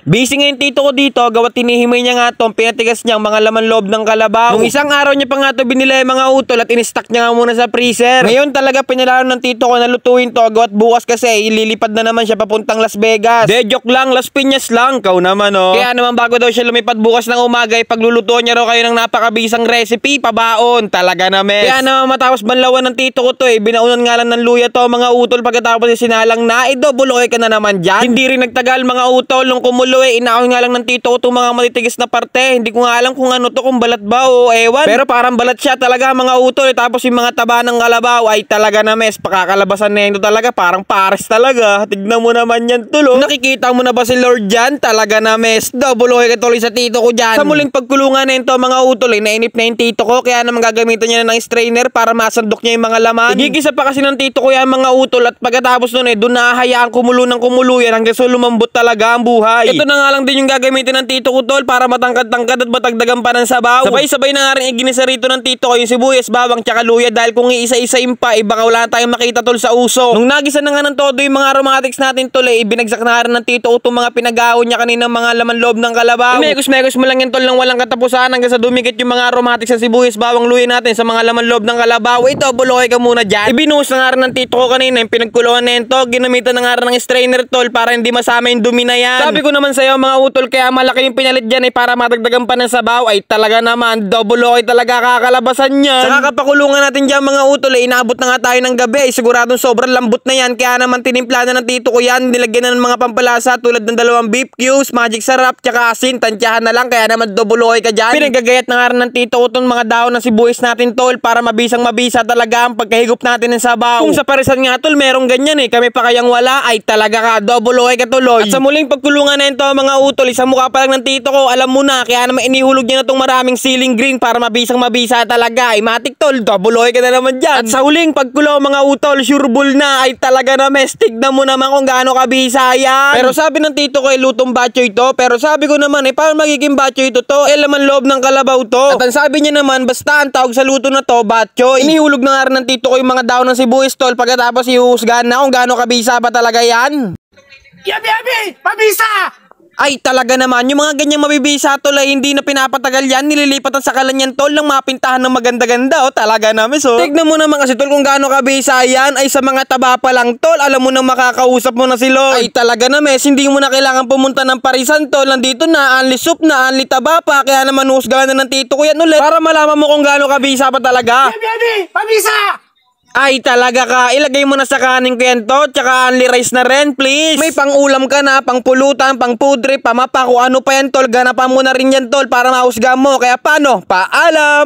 Busy ngayon tito ko dito, gawat tinihimay niya nga tong pinatigas niyang mga laman loob ng kalabaw. Nung isang araw niya pa nga to binila yung mga utol at in-stack niya nga muna sa freezer. Ngayon talaga pinalaro ng tito ko na lutuin to, gawat bukas kasi ililipad na naman siya papuntang Las Vegas. De joke lang, Las Piñas lang, kau naman oh. Kaya naman bago daw siya lumipad bukas ng umaga, paglulutuan niya raw kayo ng napakabisang recipe, pabaon, talaga na mes. Kaya naman matapos banlawan ng tito ko to binaunan nga lang ng luya to mga utol pagkatapos sinalang na, buloy ka na naman dyan. Hindi rin nagtagal mga utol, nung kumulo inaon nga lang ng tito ko itong mga matitigas na parte. Hindi ko nga alam kung ano to, kung balat ba o ewan. Pero parang balat siya talaga mga utol. Tapos yung mga taba ng kalabaw ay talaga na mes. Pakakalabasan na ito talaga. Parang pares talaga. Tignan mo naman yan tulo. Nakikita mo na ba si Lord dyan? Talaga na mes. Buloy ka tuloy sa tito ko dyan. Sa muling pagkulungan na ito mga utol, nainip na yung tito ko. Kaya naman gagamitan niya na ng strainer para masandok niya yung mga laman. Igigisa pa kasi ng tito ko yan mga utol. At pagkatapos nun doon nahahayaan kumulo ng kumulo yan hanggang sa lumambot talaga ang buhay. Ito na nga lang din yung gagamitin ng tito ko tol para matangkad-tangkad at matagdagan pa ng sabaw. Sabay-sabay na nga rin iginisa rito ng tito ko yung sibuyas, bawang tsaka luya dahil kung iisa-isain pa baka wala tayong makita tol sa uso. Nung nagisa na nga ng todo yung mga aromatics natin tol ibinagsak na nga rin ng tito ko itong mga pinag-aon niya kaninang mga laman loob ng kalabaw. Imegos-megos mo lang yan tol ng walang katapusan hanggang sa dumikit yung mga aromatics sa sibuyas, bawang, luya natin sa mga laman loob ng kalabaw. Ito buloy ka muna dyan. Ibinuhos na nga rin ng tito ko kanina yung pinagkuluan na ito. Ginamitan na nga rin ng strainer tol para hindi masama yung dumi na yan. Sabi ko naman sa'yo mga utol, kaya malaki yung pinalit dyan para matagdagan pa ng sabaw ay talaga naman double okay talaga kakalabasan yan. Sa kakapakulungan natin dyan mga utol inaabot na nga tayo ng gabi siguradong sobrang lambot na yan. Kaya naman tinimpla na ng tito ko yan, nilagyan na ng mga pampalasa tulad ng 2 beef cubes, magic sarap tsaka asin, tansyahan na lang kaya naman double okay ka dyan. Pinagagayat na nga rin ng tito ko itong mga daon ng sibuyas natin tol para mabisang mabisa talaga ang pagkahigop natin ng sabaw. Kung sa parisan nga tol merong ganyan kami pa kayang wala ay talaga ka double okay ka tuloy. At sa muling pagkulungan na ito mga utol, isang mukha pa lang ng tito ko, alam mo na, kaya naman inihulog niya na itong maraming ceiling green para mabisang mabisa talaga. Matik tol, double okay ka na naman dyan. At sa huling pagkulo mga utol, sureball na ay talaga na mes. Tignan mo naman kung gaano kabisa yan. Pero sabi ng tito ko lutong batchoy ito. Pero sabi ko naman paano magiging batchoy ito to? Laman loob ng kalabaw to. At ang sabi niya naman, basta ang tawag sa luto na to, batchoy. Inihulog na nga rin ng tito ko yung mga daon ng sibuyas tol pagkatapos ihusgahan na kung gaano kabisa pa talaga yan. Yabi! Pabisa! Ay talaga naman, yung mga ganyang mabibisa tol hindi na pinapatagal yan, nililipat ang sakalan yan tol ng mapintahan ng maganda-ganda talaga namin Tignan mo naman kasi tol kung gaano kabisa yan ay sa mga taba pa lang tol, alam mo nang makakausap mo na si Lord. Ay talaga naman, hindi mo na kailangan pumunta ng parisan tol, nandito na, anli soup na, anli taba pa, kaya naman husgahan na ng tito ko yan ulit para malaman mo kung gaano kabisa pa talaga. Yabi! Pabisa! Ay talaga ka, ilagay mo na sa kanin ko yan to, tsaka only rice na rin please. May pang-ulam ka na, pang-pulutan, pang-pudre, pamapa, kung ano pa yan tol, ganapan mo na rin yan tol para mahusga mo. Kaya paano? Paalam!